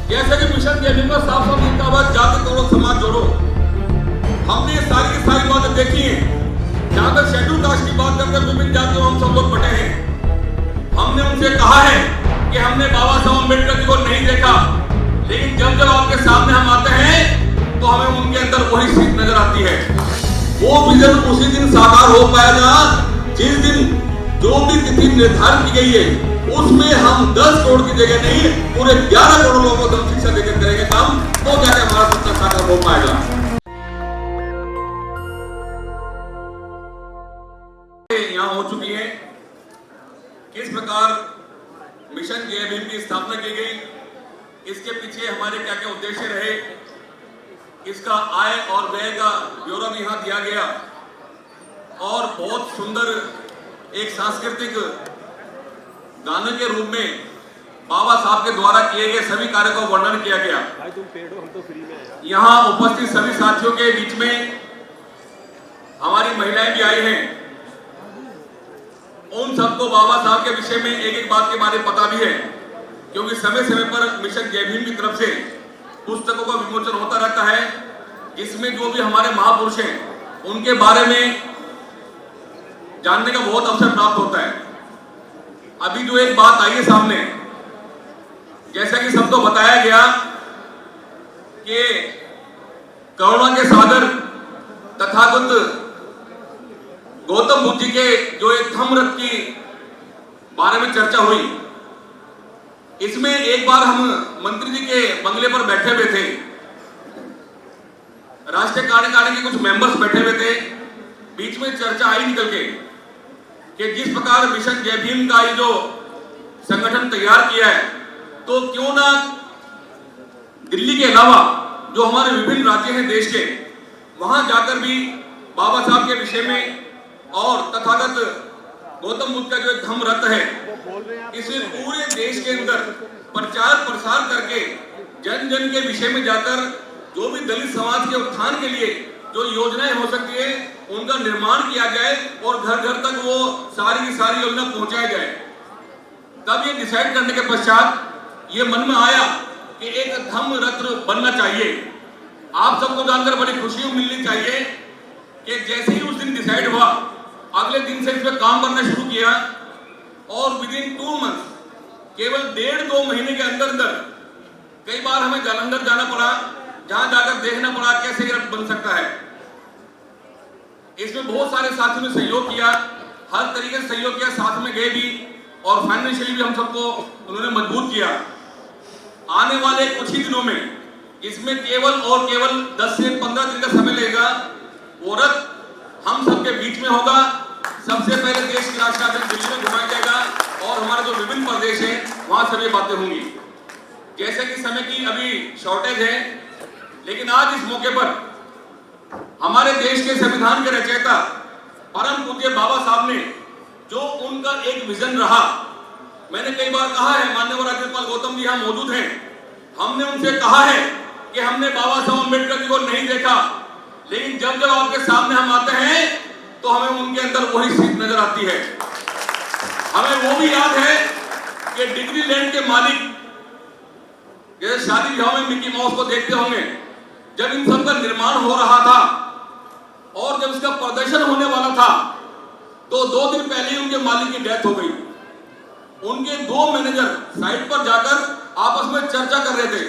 जैसे कि मिशन जय भीम का साफ साफ जिंदाबाद, जाति तोड़ो समाज जोड़ो, हमने सारी की सारी बातें देखी है। जहां तक शेड्यूल कास्ट की बात करते हैं, विभिन्न जातियों हम सब लोग बटे हैं। हमने उनसे कहा है कि हमने बाबा साहब अम्बेडकर जी को नहीं देखा, लेकिन जब जब आपके सामने हम आते हैं तो हमें उनके अंदर वही सीख नजर आती है। वो विजन उसी दिन साकार हो पाएगा जिस दिन जो भी तिथि निर्धारित की गई है उसमें हम 10 करोड़ की जगह नहीं पूरे 11 करोड़ लोगों को धर्म शिक्षा देकर करेंगे काम, तो जाके हमारा सपना साकार हो पाएगा। यहाँ हो चुकी है, किस प्रकार मिशन जय भीम की स्थापना की गई, इसके पीछे हमारे क्या क्या उद्देश्य रहे, इसका आय और व्यय का ब्यौरा भी यहाँ दिया गया और बहुत सुंदर एक सांस्कृतिक गाने के रूप में बाबा साहब के द्वारा किए गए सभी कार्य का वर्णन किया गया। यहाँ उपस्थित सभी साथियों के बीच में हमारी महिलाएं भी आई हैं। उन सबको बाबा साहब के विषय में एक एक बात के बारे में पता भी है, क्योंकि समय समय पर मिशन जय भीम की तरफ से पुस्तकों का विमोचन होता रहता है, जिसमें जो भी हमारे महापुरुष हैं उनके बारे में जानने का बहुत अवसर प्राप्त होता है। अभी जो एक बात आई है सामने, जैसा कि सबको बताया गया कि करुणा के सागर तथागत गौतम बुद्ध जी के जो एक धम्म रथ की बारे में चर्चा हुई, इसमें एक बार हम मंत्री जी के बंगले पर बैठे हुए थे, राष्ट्रीय कार्यकारिणी के कुछ मेंबर्स बैठे हुए थे, बीच में चर्चा आई निकल के कि जिस प्रकार मिशन जय भीम का ये जो संगठन तैयार किया है, तो क्यों ना दिल्ली के अलावा जो हमारे विभिन्न राज्य हैं देश के, वहां जाकर भी बाबा साहब के विषय में और तथागत गौतम बुद्ध का जो एक धम्म रथ है, इसे पूरे देश के अंदर प्रचार प्रसार करके जन जन के विषय में जाकर जो भी दलित समाज के उत्थान के लिए जो योजनाएं हो सकती है उनका निर्माण किया जाए और घर घर तक वो सारी की सारी योजना पहुंचाया जाए। तब ये डिसाइड करने के पश्चात ये मन में आया कि एक धम्म रथ बनना चाहिए। आप सबको जानकर बड़ी खुशी मिलनी चाहिए कि जैसे ही उस दिन डिसाइड हुआ, अगले दिन से इस पर काम करना शुरू किया और विदिन 2 मंथ, केवल 1.5-2 महीने के अंदर अंदर कई बार हमें जालंधर जाना पड़ा, जहां जाकर देखना पड़ा कैसे ये रथ बन सकता है। इसमें बहुत सारे साथियों ने सहयोग किया, हर तरीके से सहयोग किया, साथ में गए भी और फाइनेंशियली भी हम सबको उन्होंने मजबूत किया। आने वाले कुछ ही दिनों में इसमें केवल और केवल 10 से 15 दिन का समय लगेगा। वो रथ हम सबके बीच में होगा। सबसे पहले देश की राजधानी दिल्ली में घुमाया जाएगा और हमारे जो विभिन्न प्रदेश हैं वहां सभी बातें होंगी। जैसे कि समय की अभी शॉर्टेज है, लेकिन आज इस मौके पर हमारे देश के संविधान के रचयिता परम पूज्य बाबा साहब ने जो उनका एक विजन रहा, मैंने कई बार कहा है, माननीय राज्यपाल गौतम जी यहाँ मौजूद हैं, हमने उनसे कहा है कि हमने बाबा साहब अम्बेडकर जी को नहीं देखा, लेकिन जब जब आपके सामने हम आते हैं तो हमें उनके अंदर वही सीख नजर आती है। हमें वो भी याद है कि डिग्री लैंड के मालिक जैसे शादी ब्याह में मिकी माउस को देखते होंगे, जब इन सब का निर्माण हो रहा था और जब इसका प्रदर्शन होने वाला था तो 2 दिन पहले ही उनके मालिक की डेथ हो गई। उनके 2 मैनेजर साइट पर जाकर आपस में चर्चा कर रहे थे।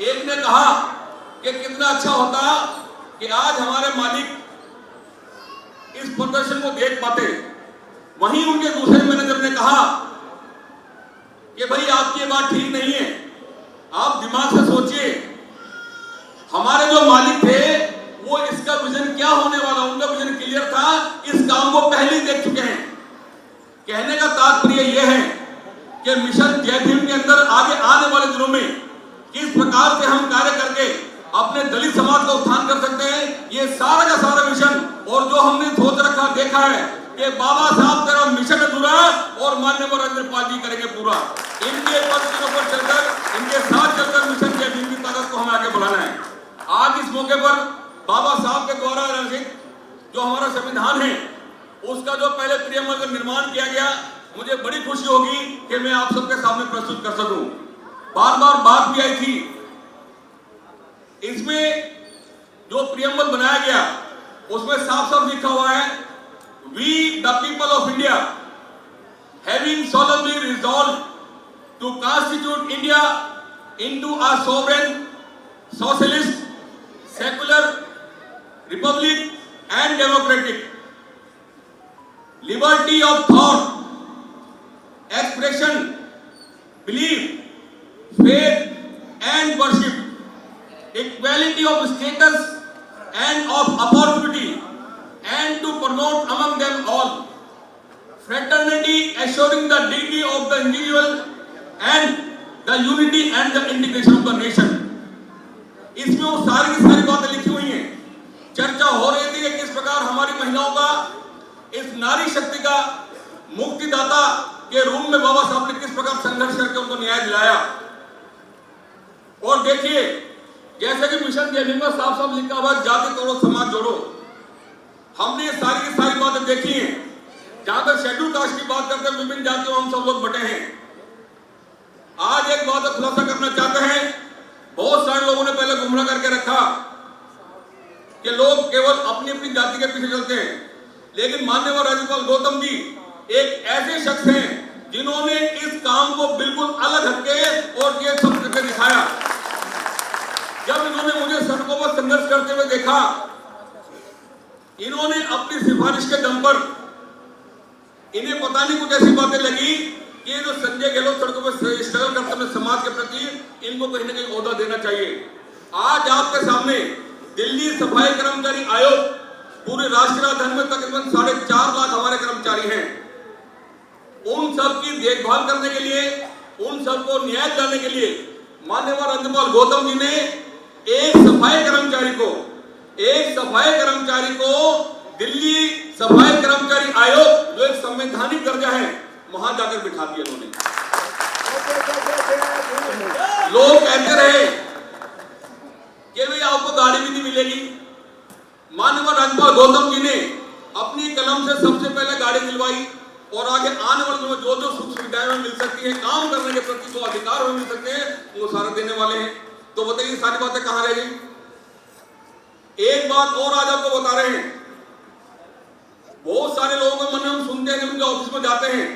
एक ने कहा कि कितना अच्छा होता कि आज हमारे मालिक इस प्रदर्शन को देख पाते। वहीं उनके दूसरे मैनेजर ने कहा कि भाई आपकी ये बात ठीक नहीं है, आप दिमाग से सोचिए, हमारे जो मालिक थे वो इसका विजन क्या होने वाला, उनका विजन क्लियर था, इस काम को पहले ही देख चुके हैं। कहने का तात्पर्य यह है कि मिशन जय भीम के अंदर आगे आने वाले दिनों में किस प्रकार से हम कार्य करके अपने दलित समाज का उत्थान कर सकते हैं, ये सारा का सारा मिशन और जो हमने सोच रखा देखा है कि बाबा साहब तेरा मिशन अधूरा और माननीय राज्यपाल जी करेंगे पूरा। इनके पर चलकर, इनके साथ चलकर मिशन जय भीम की ताकत को हमें आगे बढ़ाना है। आज इस मौके पर बाबा साहब के द्वारा रचित जो हमारा संविधान है उसका जो पहले प्रियम्बल का निर्माण किया गया, मुझे बड़ी खुशी होगी कि मैं आप सबके सामने प्रस्तुत कर सकूं। बार बार बात भी आई थी। इसमें जो प्रियम्बल बनाया गया उसमें साफ साफ लिखा हुआ है, we the people of India having solemnly resolved to constitute India into a sovereign, socialist, secular republic and democratic. Liberty of thought, expression, belief, faith and worship, equality of status and of opportunity, and to promote among them all fraternity, assuring the dignity of the individual and the unity and the integration of the nation. इसमें वो सारी की सारी बातें लिखी हुई हैं। चर्चा हो रही थी कि किस प्रकार हमारी महिलाओं का, इस नारी शक्ति का मुक्तिदाता के रूप में बाबा साहब ने किस प्रकार संघर्ष करके उनको न्याय दिलाया। और देखिए, जैसे कि मिशन जय भीम में साफ साफ लिखा हुआ, जाति तोड़ो समाज जोड़ो। हमने ये सारी की सारी बातें देखी हैं। जहां तक शेड्यूल कास्ट की बात करते हैं, विभिन्न जातियों हम सब लोग बटे हैं। आज एक बात खुलासा करना चाहते हैं, बहुत सारे लोगों ने पहले गुमराह करके रखा कि लोग केवल अपनी अपनी जाति के पीछे चलते हैं, लेकिन माननीय राज्यपाल गौतम जी एक ऐसे शख्स हैं जिन्होंने इस काम को बिल्कुल अलग हटके और ये सब करके दिखाया। जब इन्होंने मुझे सड़कों पर संघर्ष करते हुए देखा, इन्होंने अपनी सिफारिश के दम पर, इन्हें पता नहीं कुछ ऐसी बातें लगी कि जो संजय गहलोत सड़कों पर स्ट्रगल करते हैं समाज के प्रति, इनको कहीं ना कहीं ओहदा देना चाहिए। आज आपके सामने दिल्ली सफाई कर्मचारी आयोग, पूरे राष्ट्रीय राजधानी में तकरीबन 4.5 लाख हमारे कर्मचारी हैं। उन सब की देखभाल करने के लिए, उन सबको न्याय दिलाने के लिए माननीय राज्यपाल गौतम जी ने एक सफाई कर्मचारी को दिल्ली सफाई कर्मचारी आयोग, जो एक संवैधानिक दर्जा है, वहां जाकर बिठा दिया उन्होंने। लोग कहते रहे कि भाई आपको गाड़ी भी नहीं मिलेगी। माननीय राज्यपाल गौतम जी ने अपनी कलम से सबसे पहले गाड़ी दिलवाई और आगे आने वाले में जो जो सुख सुविधाएं मिल सकती हैं, काम करने के प्रति जो अधिकार मिल सकते हैं, वो सारे देने वाले हैं। तो बताइए सारी बातें कहां रह गई। एक बात और आज आपको बता रहे हैं, बहुत सारे लोगों के मन में हम सुनते हैं कि उनके ऑफिस में जाते हैं,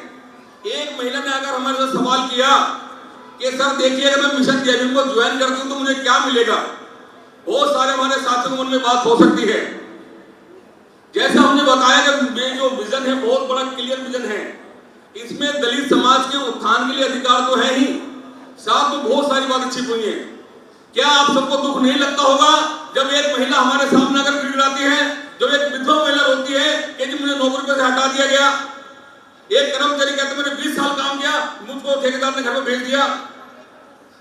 एक महिला ने अगर हमारे से सवाल किया कि सर देखिए अगर मैं मिशन जय भीम को ज्वाइन करती हूं तो मुझे क्या मिलेगा, बहुत सारे हमारे साथियों के मन में बात हो सकती है। जैसा हमने बताया कि ये जो विजन है बहुत बड़ा क्लियर विजन है। इसमें दलित समाज के उत्थान के लिए अधिकार तो है ही, साथ में बहुत सारी बातें छिपी हुई है। क्या आप सबको दुख नहीं लगता होगा जब एक महिला हमारे सामने अगर गिड़गिड़ाती है, जब एक विधवा महिला रोती है कि जी मुझे नौकरी पर से हटा दिया गया, एक कर्मचारी कहते मैंने 20 साल काम किया, मुझको ठेकेदार ने घर में भेज दिया।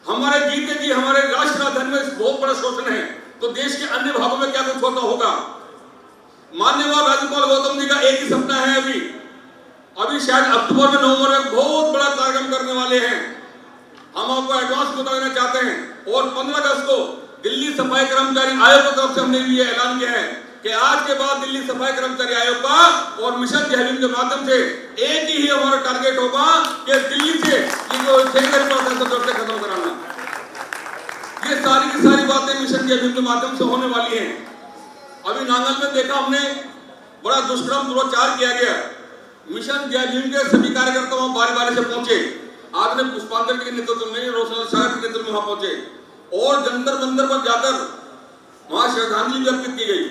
हमारे जीते जी हमारे राष्ट्र राजधानी में बहुत बड़ा शोषण है, तो देश के अन्य भागों में क्या कुछ होता होगा। माननीय राज्यपाल गौतम जी का एक ही सपना है, अभी शायद अक्टूबर में नवंबर में बहुत बड़ा कार्यक्रम करने वाले हैं। हम आपको एडवांस बता देना चाहते हैं। और 15 अगस्त को दिल्ली सफाई कर्मचारी आयोग की तरफ से हमने भी ये ऐलान किया है कि आज के बाद दिल्ली सफाई कर्मचारी आयोग का और मिशन जय भीम के माध्यम से एक ही हमारा टारगेट होगा कि दिल्ली से ये जो खत्म कराना। ये सारी की सारी बातें मिशन जय भीम के माध्यम से होने वाली हैं। अभी नांगल में देखा हमने, बड़ा दुष्कर्म दुराचार किया गया। मिशन जय भीम के सभी कार्यकर्ता वहां बारी बारी से पहुंचे। आपने पुष्पांजलि के नेतृत्व में, रोशन सागर के नेतृत्व में वहां पहुंचे और जंतर मंतर पर जाकर वहां श्रद्धांजलि भी अर्पित की गई।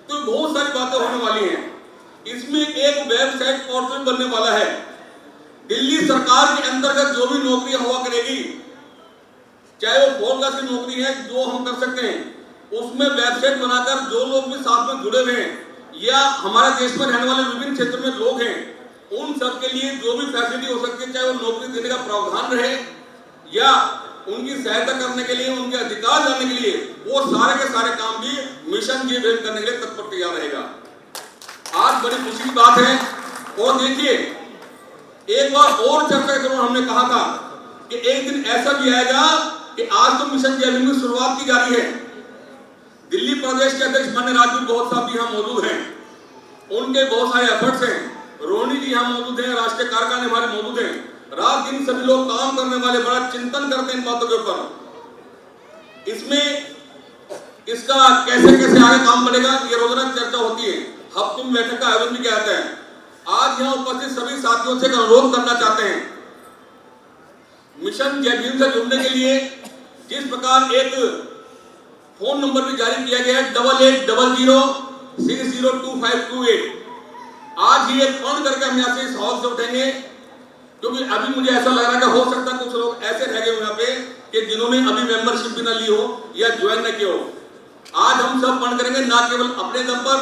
तो बहुत सारी बातें होने वाली हैं। इसमें एक वेबसाइट पोर्टल बनने वाला है। दिल्ली सरकार के अंतर्गत जो भी नौकरी हुआ करेगी, चाहे वो 4 क्लास की नौकरी है जो हम कर सकते हैं, उसमें वेबसाइट बनाकर जो लोग भी साथ में जुड़े हुए हैं या हमारे देश में रहने वाले विभिन्न क्षेत्रों में लोग हैं, उन सब के लिए जो भी फैसिलिटी हो सकती है, चाहे वो नौकरी देने का प्रावधान रहे या उनकी सहायता करने के लिए, उनके अधिकार जानने के लिए, वो सारे के सारे काम भी मिशन जय भीम करने के लिए तत्पर तैयार रहेगा। आज बड़ी खुशी की बात है। और देखिए, एक बार और चर्चा करूं, हमने कहा था कि एक दिन ऐसा भी आएगा कि आज तो मिशन जय भीम की शुरुआत की जा रही है। दिल्ली प्रदेश के अध्यक्ष माननीय राजवीर बहुत साहब भी यहाँ मौजूद हैं, उनके बहुत सारे एफर्ट्स हैं। रोहिणी जी यहाँ मौजूद हैं, राष्ट्रीय कार्यकारिणी हमारे मौजूद हैं। रात दिन सभी लोग काम करने वाले बड़ा चिंतन करते हैं इन बातों के ऊपर। इसमें इसका कैसे कैसे आगे काम बढ़ेगा ये रोजाना चर्चा होती है, हफ्ते में बैठक का आयोजन भी किया जाता है। आज यहाँ उपस्थित सभी साथियों से अनुरोध करना चाहते हैं, मिशन जय भीम से जुड़ने के लिए जिस प्रकार एक फोन नंबर भी जारी किया गया है 8800602528, आज ही एक फोन करके हम यहाँ से इस हॉल से उठेंगे, क्योंकि अभी मुझे ऐसा लग रहा है कि हो सकता है कुछ लोग ऐसे रह गए यहाँ पे कि जिन्होंने अभी मेंबरशिप भी ना ली हो या ज्वाइन न किया हो। आज हम सब फंड करेंगे, ना केवल अपने दम पर,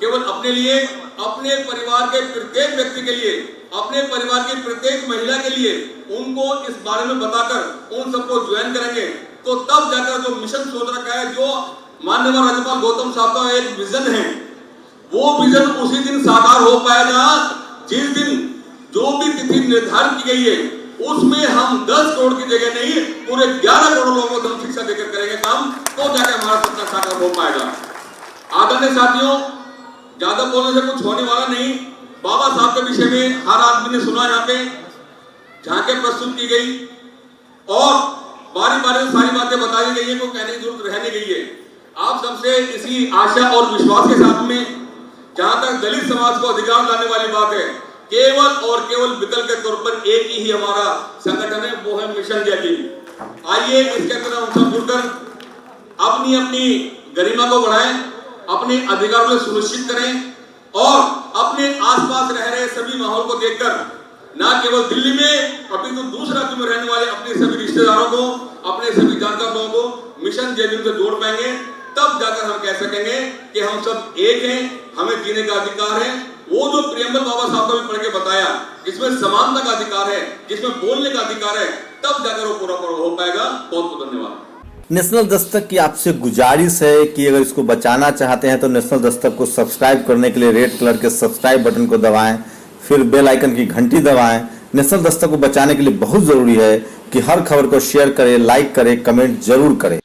केवल अपने लिए, अपने परिवार के प्रत्येक व्यक्ति के लिए, अपने परिवार की प्रत्येक महिला के लिए उनको इस बारे में बताकर उन सबको ज्वाइन करेंगे। तो तब जाकर जो मिशन सोच रखा है, जो माननीय राज्यपाल गौतम साहब का एक विजन है, वो विजन उसी दिन साकार हो पाएगा जिस दिन जो भी तिथि निर्धारित की गई है उसमें हम 10 करोड़ की जगह नहीं पूरे 11 करोड़ लोगों को धन शिक्षा देकर करेंगे काम, तो जाके हमारा सपना साकार हो पाएगा। आदरणीय साथियों, ज्यादा बोलने से कुछ होने वाला नहीं। बाबा साहब के विषय में हर आदमी ने सुना, यहाँ पे झांकियां प्रस्तुत की गई और बारी बारी सारी बातें बताई गई है, कोई कहने की जरूरत रहने गई है। आप सबसे इसी आशा और विश्वास के साथ में, जहां तक दलित समाज को अधिकार लाने वाली बात है, केवल और केवल विकल्प के तौर पर एक ही हमारा संगठन है, वो है मिशन जय भीम। आइए इसके अंदर हम सब जुड़कर अपनी अपनी गरिमा को बढ़ाएं, अपने अधिकारों को सुनिश्चित करें और अपने आसपास रह रहे सभी माहौल को देखकर ना केवल दिल्ली में अपितु दूसरे राज्यों में रहने वाले अपने सभी रिश्तेदारों को, अपने सभी जानकार लोगों को मिशन जय भीम से जोड़ पाएंगे। तब जाकर हम कह सकेंगे कि हम सब एक हैं, हमें जीने का अधिकार है। वो जो प्रियम्बल बाबा साहब ने पढ़ के बताया, जिसमें समानता का अधिकार है, जिसमें बोलने का अधिकार है, तब जाकर वो पूरा हो पाएगा। बहुत बहुत धन्यवाद। नेशनल दस्तक की आपसे गुजारिश है कि अगर इसको बचाना चाहते हैं तो नेशनल दस्तक को सब्सक्राइब करने के लिए रेड कलर के सब्सक्राइब बटन को दबाएं, फिर बेल आइकन की घंटी दबाएं। नेशनल दस्तक को बचाने के लिए बहुत जरूरी है कि हर खबर को शेयर करें, लाइक करें, कमेंट जरूर करें।